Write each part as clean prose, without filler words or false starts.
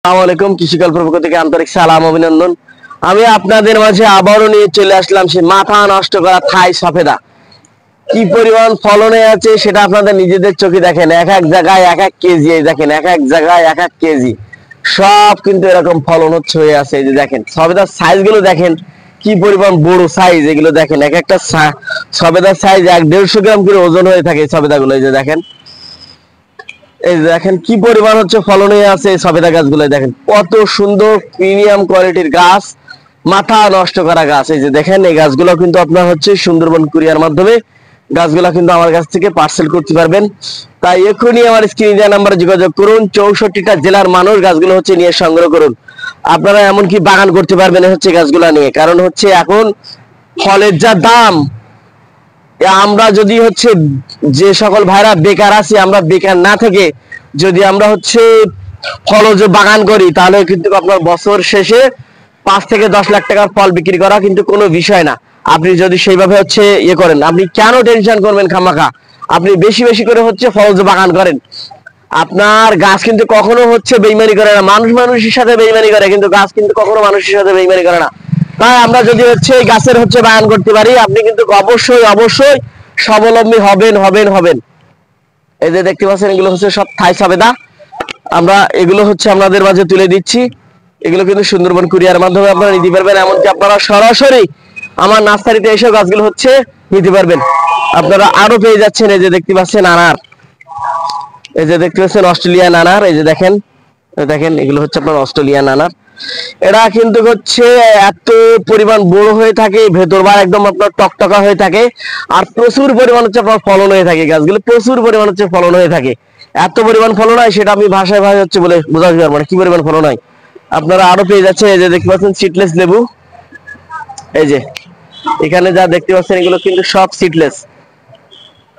আসসালামু আলাইকুম। কৃষিকল্প পক্ষ থেকে আন্তরিক সালাম অভিনন্দন। আমি আপনাদের মাঝে আবারও নিয়ে চলে আসলাম সেই মাথা নষ্ট করা থাই সফেদা। কি পরিমাণ ফলনে আছে সেটা আপনাদের নিজেদের চোখে দেখেন। এক এক জায়গায় এক এক কেজি, এই দেখেন এক এক জায়গায় এক এক কেজি, সব কিন্তু এরকম ফলন হয়ে আছে। এই যে দেখেন সবেদার সাইজ গুলো দেখেন, কি পরিমাণ বড় সাইজ। এগুলো দেখেন এক একটা সবেদার সাইজ 1-150 গ্রাম করে ওজন হয়ে থাকে এই সবেদা গুলো। এই যে দেখেন, এই দেখেন কি পরিমাণ ফলন হয়ে আছে এই সবেদা গাছগুলো। দেখেন কত সুন্দর প্রিমিয়াম কোয়ালিটির গাছ, মাথা নষ্ট করা গাছ। এই যে দেখেন এই গাছগুলো কিন্তু আপনার সুন্দরবন কুরিয়ার মাধ্যমে গাছগুলো কিন্তু আমার কাছ থেকে পার্সেল করতে পারবেন। তাই এখনই আমার স্ক্রিনে দেওয়া নাম্বারে যোগাযোগ করুন। 64টা জেলার মানুষ গাছগুলো নিয়ে সংগ্রহ করুন। আপনারা এমনকি বাগান করতে পারবেন গাছগুলো নিয়ে। কারণ এখন ফলের যা দাম, আমরা যদি যে সকল ভাইরা বেকার আছি, আমরা বেকার না থেকে যদি আমরা ফলজ বাগান করি, তাহলে কিন্তু আপনার বছর শেষে 5 থেকে 10 লাখ টাকার ফল বিক্রি করা কিন্তু কোনো বিষয় না। আপনি যদি সেইভাবে ইয়ে করেন, আপনি কেন টেনশন করবেন খামাখা? আপনি বেশি বেশি করে ফলজ বাগান করেন। আপনার গাছ কিন্তু কখনো বেইমানি করে না। মানুষ মানুষের সাথে বেইমানি করে, কিন্তু গাছ কিন্তু কখনো মানুষের সাথে বেইমানি করে না। তাই আমরা যদি গাছের বাগান করতে পারি, আপনি কিন্তু অবশ্যই অবশ্যই স্বাবলম্বী হবেন হবেন হবেন। এই যে দেখতে পাচ্ছেন, এগুলো সব থাই সবেদা। আমরা এগুলো আপনাদের মাঝে তুলে দিচ্ছি। এগুলো কিন্তু সুন্দরবন কুরিয়ার মাধ্যমে আপনারা নিতে পারবেন। এমনকি আপনারা সরাসরি আমার নার্সারিতে এসে গাছগুলো নিতে পারবেন। আপনারা আরো পেয়ে যাচ্ছেন, এই যে দেখতে পাচ্ছেন আনার, এই যে দেখতে পাচ্ছেন অস্ট্রেলিয়ান আনার। এই যে দেখেন দেখেন এগুলো আপনার অস্ট্রেলিয়ান আনার। এরা কিন্তু এত পরিমাণ বড় হয়ে থাকে, ভেতর বার একদম আপনার টকটকা হয়ে থাকে, আর প্রচুর পরিমাণ আপনার ফলন হয়ে থাকে। গাছগুলো প্রচুর পরিমাণ ফলন হয়ে থাকে। এত পরিমাণ ফলন হয় সেটা আমি ভাষায় বলে বোঝাতে পারবো না কি পরিমাণ ফলন হয়। আপনারা আরো পেয়ে যাচ্ছেন, এই যে দেখতে পাচ্ছেন সিডলেস লেবু। এই যে এখানে যা দেখতে পাচ্ছেন এগুলো কিন্তু সব সিডলেস।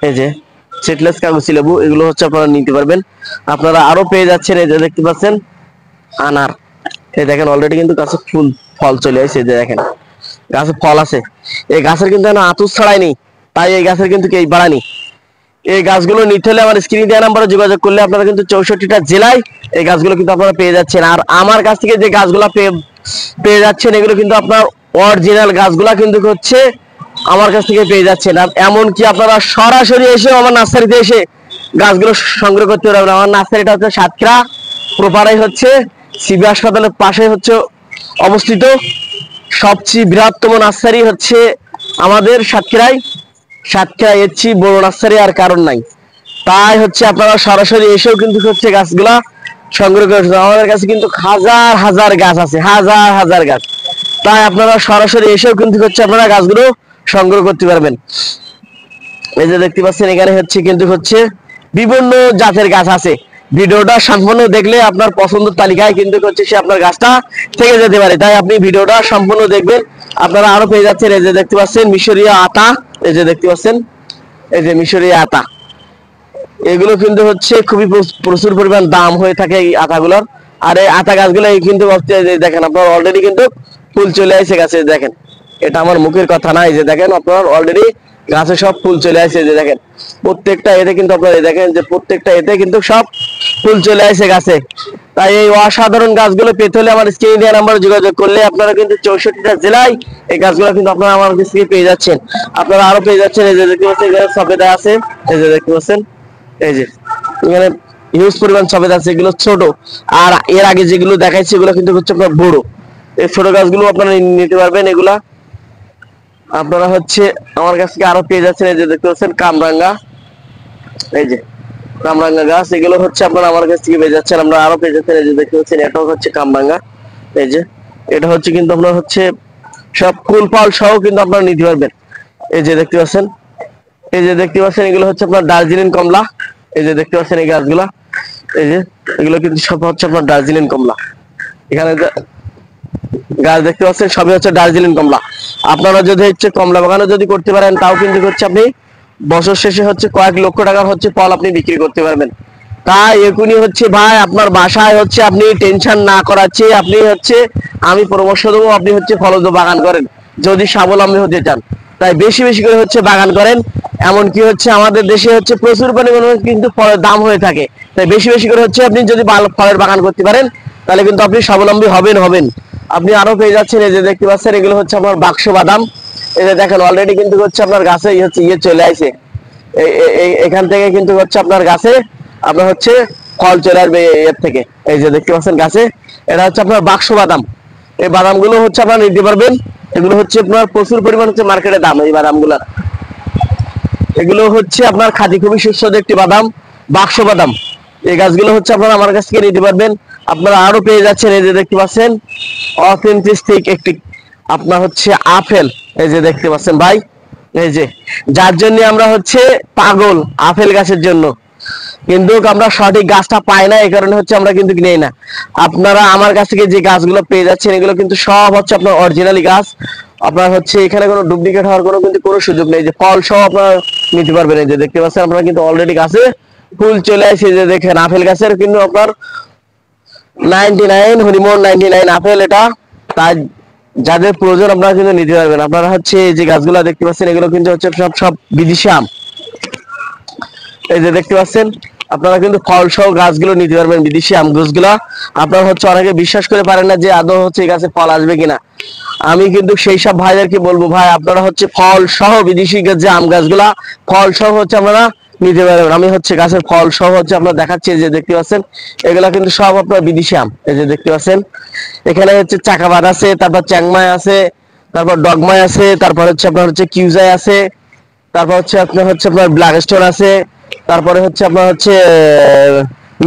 এই যে সিডলেস কাগজি লেবু, এগুলো আপনারা নিতে পারবেন। আপনারা আরো পেয়ে যাচ্ছেন, এই যে দেখতে পাচ্ছেন আনার। এই দেখেন অলরেডি কিন্তু গাছে ফল চলে আসছে। যে দেখেন গাছে ফল আছে। এই গাছের কিন্তু আতুর ছড়ায়নি, তাই এই গাছের কিন্তু কেই বাড়ানি। এই গাছগুলো নিতে হলে আমার স্ক্রিনে দেওয়া নাম্বারে যোগাযোগ করলে আপনারা কিন্তু 64টা জেলায় এই গাছগুলো কিন্তু আপনারা পেয়ে যাচ্ছেন। আর আমার কাছ থেকে যে গাছগুলো পেয়ে যাচ্ছেন, এগুলো কিন্তু আপনার অরিজিনাল গাছগুলা কিন্তু আমার কাছ থেকে পেয়ে যাচ্ছেন। আর এমনকি আপনারা সরাসরি এসে আমার নার্সারিতে এসে গাছগুলো সংগ্রহ করতে পারবেন। আমার নার্সারিটা সাতক্ষীরা প্রপারাই সিবি হাসপাতালের পাশে অবস্থিত। সবচেয়ে বৃহত্তম নার্সারি আমাদের সাতক্ষীরায়। সাতক্ষীরা এর চেয়ে বড় নার্সারি আর কারণ নাই। তাই আপনারা সরাসরি এসেও কিন্তু গাছগুলা সংগ্রহ করতে। আমাদের কাছে কিন্তু হাজার হাজার গাছ আছে, হাজার হাজার গাছ। তাই আপনারা সরাসরি এসেও কিন্তু আপনারা গাছগুলো সংগ্রহ করতে পারবেন। এই যে দেখতে পাচ্ছেন এখানে কিন্তু বিভিন্ন জাতের গাছ আছে। ভিডিওটা সম্পূর্ণ দেখলে আপনার পছন্দের তালিকায় কিন্তু সে আপনার গাছটা থেকে যেতে পারে। তাই আপনি ভিডিওটা সম্পূর্ণ দেখবেন। আপনারা আরো পেয়ে যাচ্ছেন, এই যে দেখতে পাচ্ছেন মিশরীয় আতা। এই যে দেখতে পাচ্ছেন, এই যে মিশরীয় আতা। এগুলো কিন্তু খুবই প্রচুর পরিমাণ দাম হয়ে থাকে এই আতাগুলোর। আর এই আতা গাছগুলো কিন্তু দেখেন আপনার অলরেডি কিন্তু ফুল চলে আসে গাছে। দেখেন এটা আমার মুখের কথা না, এই যে দেখেন আপনার অলরেডি গাছে সব ফুল চলে আসে। যে দেখেন প্রত্যেকটা এতে কিন্তু আপনারা দেখেন যে প্রত্যেকটা এতে কিন্তু সব ফুল চলে আসে গাছে। তাই এই অসাধারণ গাছগুলো পেতে হলে আমার স্ক্রিনে দেওয়া নাম্বারে যোগাযোগ করলে আপনারা কিন্তু 64টা জেলায় এই গাছগুলো কিন্তু আপনারা আমার কাছ থেকে পেয়ে যাচ্ছেন। আপনারা আরো পেয়ে যাচ্ছেন, এই যে দেখতে পাচ্ছেন এখানে সবেদা আছে। এই যে দেখতে পাচ্ছেন, এই যে এখানে হিউজ পরিমাণ সবেদা আছে। এগুলো ছোট, আর এর আগে যেগুলো দেখাইছি এগুলো কিন্তু আপনার বড়। এই ছোট গাছগুলো আপনারা নিতে পারবেন। এগুলা আপনারা আমার কাছ থেকে আরো পেয়ে যাচ্ছেন, এই যে দেখতে পাচ্ছেন কামরাঙ্গা। এই যে কামরাঙ্গা গাছ, এগুলো আপনারা আমার কাছ থেকে পেয়ে যাচ্ছেন। আমরা আরো পেয়ে যাচ্ছেন, এই যে দেখতে পাচ্ছেন এটাও কামরাঙ্গা। এই যে এটা কিন্তু আপনার সব ফুল ফল সহ কিন্তু আপনারা নিতে পারবেন। এই যে দেখতে পাচ্ছেন, এই যে দেখতে পাচ্ছেন এগুলো আপনার দার্জিলিং কমলা। এই যে দেখতে পাচ্ছেন এই গাছগুলা, এই যে এগুলো কিন্তু সব আপনার দার্জিলিং কমলা। এখানে গাছ দেখতে পাচ্ছেন সবই দার্জিলিং কমলা। আপনারা যদি কমলা বাগানে যদি করতে পারেন, তাও কিন্তু আপনি বছর শেষে কয়েক লক্ষ টাকার ফল আপনি বিক্রি করতে পারবেন। তাই এখনই ভাই আপনার বাসায় আপনি টেনশন না করাচ্ছে, আপনি আমি পরামর্শ দেবো, আপনি ফলজ বাগান করেন যদি স্বাবলম্বী হতে চান। তাই বেশি বেশি করে বাগান করেন। এমনকি আমাদের দেশে প্রচুর পরিমাণে কিন্তু ফলের দাম হয়ে থাকে। তাই বেশি বেশি করে হচ্ছে আপনি যদি ফলের বাগান করতে পারেন তাহলে কিন্তু আপনি স্বাবলম্বী হবেন। আপনি আরো পেয়ে যাচ্ছেন, এই যে দেখতে পাচ্ছেন এগুলো হচ্ছে আপনার বাক্স বাদাম। এই যে দেখেন অলরেডি কিন্তু হচ্ছে আপনার গাছে হচ্ছে চলে আসে, এখান থেকে কিন্তু হচ্ছে আপনার গাছে আপনার হচ্ছে ফল চলে আসবে এর থেকে। এই যে দেখতে পাচ্ছেন গাছে, এটা হচ্ছে আপনার বাক্স বাদাম। এই বাদামগুলো হচ্ছে আপনারা নিতে পারবেন। এগুলো হচ্ছে আপনার প্রচুর পরিমাণ হচ্ছে মার্কেটে দাম এই বাদামগুলোর। এগুলো হচ্ছে আপনার খাঁটি খুবই সুস্বাদু একটি বাদাম, বাক্স বাদাম। এই গাছগুলো হচ্ছে আপনারা আমার কাছ থেকে নিতে পারবেন। আপনারা আরো পেয়ে যাচ্ছেন, এই যে দেখতে পাচ্ছেন অথেন্টিক একটি আপনার হচ্ছে আপেল। এই যে দেখতে পাচ্ছেন ভাই, এই যে যার জন্য আমরা হচ্ছে পাগল আপেল গাছের জন্য, কিন্তু আমরা সঠিক গাছটা পাই না, এই কারণে হচ্ছে আমরা কিন্তু নেই না। আপনারা আমার কাছ থেকে যে গাছগুলো পেয়ে যাচ্ছেন এগুলো কিন্তু সব হচ্ছে আপনার অরিজিনালি গাছ। আপনার হচ্ছে এখানে কোনো ডুপ্লিকেট হওয়ার কোনো কোনো সুযোগ নেই। যে ফল সহ আপনারা নিতে পারবেন। এই যে দেখতে পাচ্ছেন আপনারা কিন্তু অলরেডি গাছে ফুল চলে আসে। যে দেখেন আপেল গাছের কিন্তু আপনার 99 হরিমোন 99 আপেল এটা। তাই যাদের প্রয়োজন আপনারা কিন্তু নিতে পারবেন। আপনারা হচ্ছে এই যে গাছগুলো দেখতে পাচ্ছেন এগুলো কিন্তু হচ্ছে সব বিদেশি আম। এই যে দেখতে পাচ্ছেন আপনারা কিন্তু ফল সহ গাছগুলো নিতে পারবেন, বিদেশি আম গাছগুলা। আপনারা হচ্ছে অনেকে বিশ্বাস করে পারেন না যে আদৌ হচ্ছে এই গাছে ফল আসবে কিনা। আমি কিন্তু সেই সব ভাইদেরকে বলবো, ভাই আপনারা হচ্ছে ফল সহ বিদেশি যে আম গাছগুলা ফল সহ হচ্ছে আপনারা নিতে পারবেন। আমি হচ্ছে গাছের ফল সহ হচ্ছে আপনারা দেখাচ্ছি। যে দেখতে পাচ্ছেন এগুলা কিন্তু সব আপনার বিদেশি আম। এই যে দেখতে পাচ্ছেন এখানে হচ্ছে চাকাবাদ আছে, তারপর চ্যাংমাই আছে, তারপর ডগমাই আছে, তারপর হচ্ছে আপনার হচ্ছে কিউজাই আছে, তারপর হচ্ছে আপনার ব্ল্যাক স্টোন আছে, তারপরে হচ্ছে আপনার হচ্ছে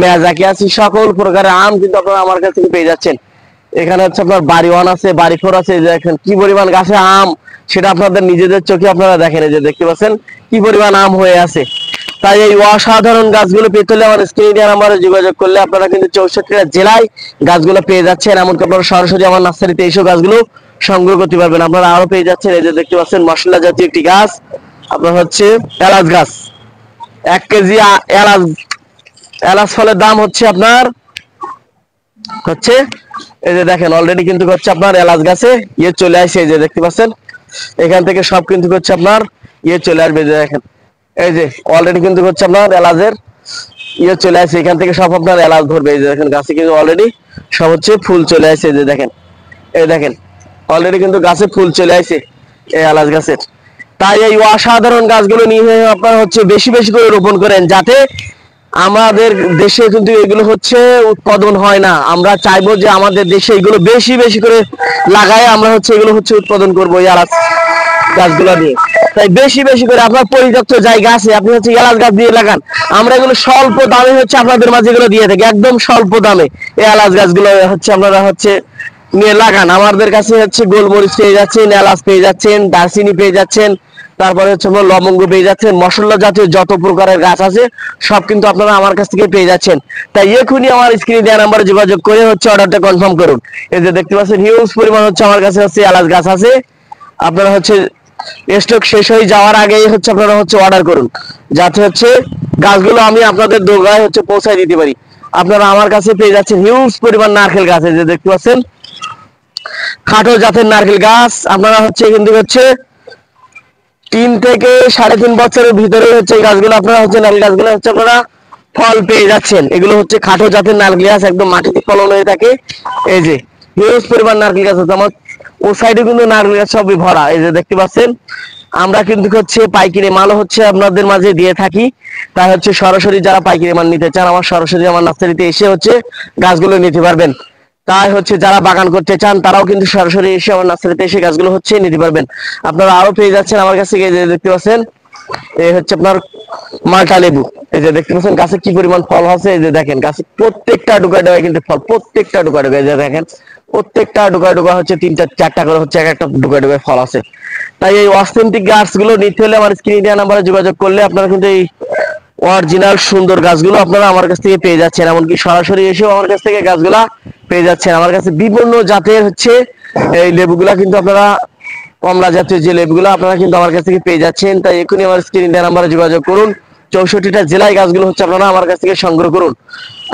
মেয়াজাকি আছে। সকল প্রকারের আম কিন্তু আপনারা আমার কাছ থেকে পেয়ে যাচ্ছেন। এখানে হচ্ছে আপনার বাড়ি ওয়ান আছে, বাড়ি ফোর আছে। দেখেন কি পরিমাণ গাছে আম, সেটা আপনাদের নিজেদের চোখে আপনারা দেখেন। এই যে দেখতে পাচ্ছেন কি পরিমাণ আম হয়ে আছে। তাই এই অসাধারণ গাছগুলো পেতে হলে আমার স্ক্রিনে নাম্বারে যোগাযোগ করলে আপনারা কিন্তু 64টা জেলায় গাছগুলো পেয়ে যাচ্ছেন। এমনকি আপনারা সরাসরি আমার নার্সারিতে এইসব গাছগুলো সংগ্রহ করতে পারবেন। আপনারা আরো পেয়ে যাচ্ছেন, এই যে দেখতে পাচ্ছেন মশলা জাতীয় একটি গাছ, আপনার হচ্ছে এলাচ গাছ। 1 কেজি এলাচ ফলের দাম হচ্ছে আপনার হচ্ছে এই যে দেখেন অলরেডি কিন্তু হচ্ছে আপনার এলাচ গাছে চলে আসে। এই যে দেখতে পাচ্ছেন এখান থেকে সব কিন্তু হচ্ছে আপনার চলে আসবে। যে দেখেন এই যে অলরেডি কিন্তু হচ্ছে আপনার এলাচের চলে আসে, এখান থেকে সব আপনার এলাচ ধরবে। এই যে দেখেন গাছে কিন্তু অলরেডি সব হচ্ছে ফুল চলে আসে। যে দেখেন এই দেখেন অলরেডি কিন্তু গাছে ফুল চলে আসে এই এলাচ গাছের। তাই এই অসাধারণ গাছগুলো নিয়ে আপনারা হচ্ছে বেশি বেশি করে রোপণ করেন, যাতে আমাদের দেশে কিন্তু এগুলো হচ্ছে উৎপাদন হয় না। আমরা চাইবো যে আমাদের দেশে এগুলো বেশি বেশি করে লাগায় আমরা হচ্ছে এগুলো হচ্ছে উৎপাদন করবো এই এলাচ গাছগুলো দিয়ে। তাই বেশি বেশি করে আপনার পরিত্যক্ত জায়গা আছে আপনি হচ্ছে এলাচ গাছ দিয়ে লাগান। আমরা এগুলো স্বল্প দামে হচ্ছে আপনাদের মাঝে এগুলো দিয়ে থাকি, একদম স্বল্প দামে এই এলাচ গাছগুলো হচ্ছে আপনারা হচ্ছে নিয়ে লাগান। আমাদের কাছে হচ্ছে গোলমরিচ পেয়ে যাচ্ছেন, এলাচ পেয়ে যাচ্ছেন, দারচিনি পেয়ে যাচ্ছেন, তারপরে হচ্ছে আপনার লবঙ্গ পেয়ে যাচ্ছেন। মশলা জাতীয় যত প্রকারের গাছ আছে সব কিন্তু আপনারা আমার কাছ থেকে পেয়ে যাচ্ছেন। তাই এখনই আমার স্ক্রিনে দেওয়া নাম্বারে যোগাযোগ করে হচ্ছে অর্ডারটা কনফার্ম করুন। এই যে দেখতে পাচ্ছেন হিউজ পরিমাণ হচ্ছে আমার কাছে হচ্ছে এলাচ গাছ আছে। আপনারা হচ্ছে স্টক শেষ হয়ে যাওয়ার আগেই হচ্ছে আপনারা হচ্ছে অর্ডার করুন, যাতে হচ্ছে গাছগুলো আমি আপনাদের দোকানে হচ্ছে পৌঁছায় দিতে পারি। আপনারা আমার কাছে পেয়ে যাচ্ছেন হিউজ পরিমাণ নারকেল গাছ। এই যে দেখতে পাচ্ছেন খাটো জাতের নারকেল গাছ। আপনারা হচ্ছে কিন্তু হচ্ছে 3 থেকে 3.5 বছরের ভিতরে হচ্ছে এই গাছগুলো আপনারা হচ্ছে নারকেল গাছগুলো হচ্ছে আপনারা ফল পেয়ে যাচ্ছেন। এগুলো হচ্ছে খাটো জাতের নারকেল গাছ, একদম মাটিতে ফলন হয়ে থাকে। এই যে হিউজ পরিমাণ নারকেল গাছ আছে আমার ও সাইডে কিন্তু নারকেল গাছ সবই ভরা। এই যে দেখতে পাচ্ছেন আমরা কিন্তু হচ্ছে পাইকারি মালও হচ্ছে আপনাদের মাঝে দিয়ে থাকি। তাই হচ্ছে সরাসরি যারা পাইকারি মাল নিতে চান আমার সরাসরি আমার নার্সারিতে এসে হচ্ছে গাছগুলো নিতে পারবেন। তাই হচ্ছে যারা বাগান করতে চান তারাও কিন্তু সরাসরি এসে আমার নার্সারিতে এসে গাছগুলো হচ্ছে নিতে পারবেন। আপনারা আরো পেয়ে যাচ্ছেন আমার কাছে, এই যে দেখতে পাচ্ছেন এই হচ্ছে আপনার মাল্টা লেবু। এই যে দেখতে পাচ্ছেন গাছে কি পরিমাণ ফল আছে। এই যে দেখেন গাছে প্রত্যেকটা ডুকায় ডুকায় কিন্তু ফল, প্রত্যেকটা ডুকায় ডুকায়। যে দেখেন প্রত্যেকটা ডুকায় ডুকা হচ্ছে 3টা 4টা করে হচ্ছে এক একটা ডুকায় ডুকায় ফল আছে। তাই এই অথেন্টিক গাছগুলো নিতে হলে আমার স্ক্রিনে দেওয়া নাম্বারে যোগাযোগ করলে আপনারা কিন্তু এই অরিজিনাল সুন্দর গাছগুলো আপনারা আমার কাছ থেকে পেয়ে যাচ্ছেন। এমনকি সরাসরি এসেও আমার কাছ থেকে গাছগুলা পেয়ে যাচ্ছেন। আমার কাছে বিভিন্ন জাতের হচ্ছে এই লেবুগুলা কিন্তু আপনারা কমলা জাতীয় যে লেবুগুলো আপনারা কিন্তু আমার কাছ থেকে পেয়ে যাচ্ছেন। তাই এখনই আমার স্ক্রিনে দেওয়া নাম্বারে যোগাযোগ করুন। 64টা জেলায় গাছগুলো হচ্ছে আপনারা আমার কাছ থেকে সংগ্রহ করুন।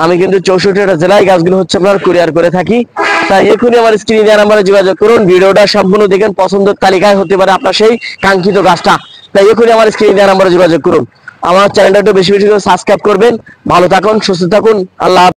আমি কিন্তু 64টা জেলায় গাছগুলো হচ্ছে আপনার কুরিয়ার করে থাকি। তাই এখনই আমার স্ক্রিনে দেওয়া নাম্বারে যোগাযোগ করুন। ভিডিওটা সম্পূর্ণ দেখেন, পছন্দের তালিকায় হতে পারে আপনার সেই কাঙ্ক্ষিত গাছটা। তাই এখনই আমার স্ক্রিনে দেওয়া নাম্বারে যোগাযোগ করুন। আমার চ্যানেলটা একটু বেশি বেশি করে সাবস্ক্রাইব করবেন। ভালো থাকুন, সুস্থ থাকুন, আল্লাহ হাফেজ।